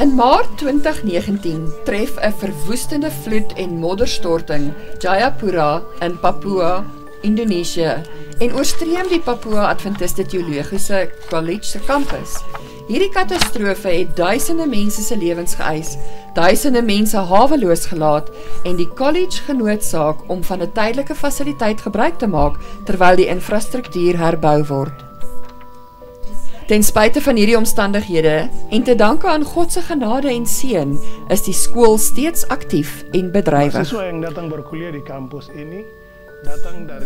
In Maart 2019 tref 'n verwoestende vloed en modderstorting Jayapura in Papua, Indonesië en oorstreem die Papua Adventiste Teologiese College se kampus. Hierdie katastrofe het duisende mense se lewens geëis, duisende mense haweloos gelaat en die college genoodsaak om van 'n tydelike fasiliteit gebruik te maak terwyl die infrastruktuur herbou word. Ten spyte van hierdie omstandighede en te danke aan God se genade en seën, is die skool steeds aktief en bedrywig.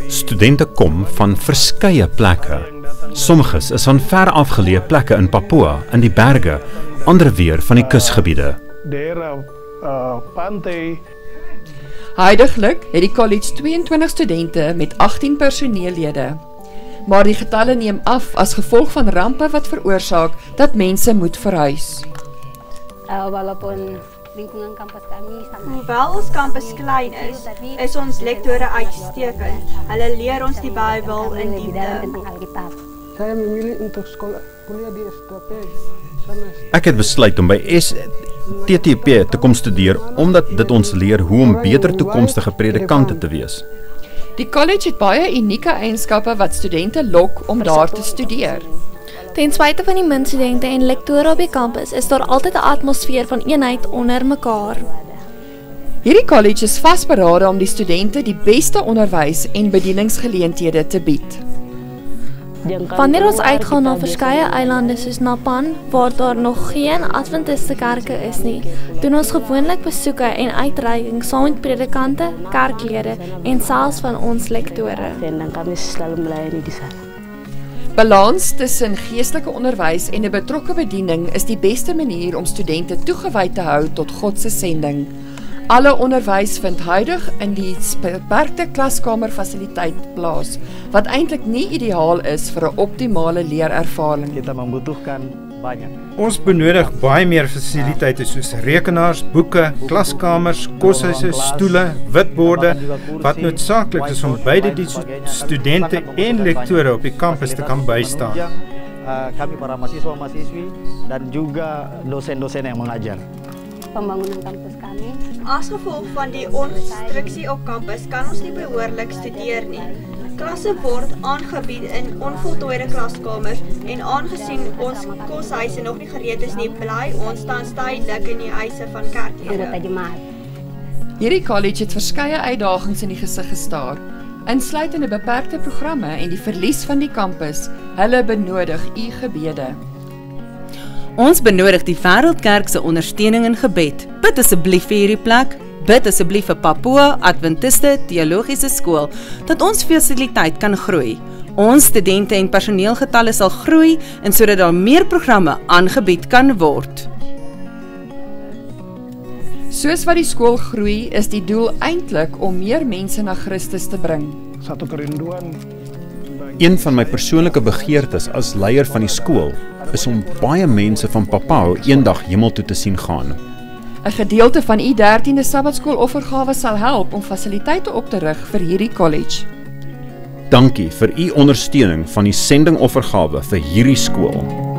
Studente kom van verskeie plekke. Sommiges is van ver afgeleë plekke in Papua, in die berge, ander weer van die kusgebiede. Huidiglik het die college 22 studente met 18 personeellede. Maar die getalle neem af as gevolg van rampe wat veroorsaak dat mense moet verhuis. Hoewel ons kampus klein is ons lektore uitstekend. Hulle leer ons die Bybel in diepte. Ek het besluit om by STTP te kom studeer omdat dit ons leer hoe om beter toekomstige predikante te wees. Die college het baie unieke eienskappe wat studente lok om daar te studeer. Ten spyte van die min studente en lektore op die kampus is daar altyd 'n atmosfeer van eenheid onder mekaar. Hierdie college is vasberade om die studente die beste onderwys en bedieningsgeleenthede te bied. Wanneer ons uitgaan na verskeie eilande soos Napan, waar daar nog geen Adventiste kerke is nie, doen ons gewoonlik besoeke en uitreiking saam met predikante, kerklede en selfs van ons lektore. Balans tussen geestelike onderwys en 'n betrokke bediening is die beste manier om studente toegewy te hou tot God se sending. Alle onderwys vind huidig in die beperkte klaskamerfasiliteit plaas, wat eintlik nie ideaal is vir 'n optimale leerervaring. Ons benodig baie meer fasiliteite soos rekenaars, boeke, klaskamers, koshuise, stoele, witborde, wat noodsaaklik is om beide die studente en lektore op die kampus te kan bystaan. Kami para mahasiswa-mahasiswi dan juga dosen-dosen yang mengajar. Pembangunan kampus kami. As gevolg van die onstruksie op kampus kan ons nie behoorlik studeer nie. Klasse word aangebied in onvoltooide klaskamers en aangesien ons koshuise nog nie gereed is nie, bly ons tans tydelik in die eise van kerklede. Hierdie college het verskeie uitdagings in die gesig gestaar, insluitende beperkte programme en die verlies van die kampus. Hulle benodig u gebede. Ons benodig die Wêreldkerk se ondersteuning en gebed. Bid asseblief vir hierdie plek. Bid asseblief vir Papua Adventiste Teologiese Skool, dat ons fasiliteit kan groei. Ons studente en personeelgetalle sal groei en sodat daar meer programme aangebied kan word. Soos wat die skool groei, is die doel eintlik om meer mense na Christus te bring. Een van my persoonlike begeertes as leier van die skool is om baie mense van Papua eendag hemel toe te sien gaan. 'n Gedeelte van u 13de Sabbatskooloffergawe sal help om fasiliteite op te rig vir hierdie college. Dankie vir u ondersteuning van die sendingoffergawe vir hierdie skool.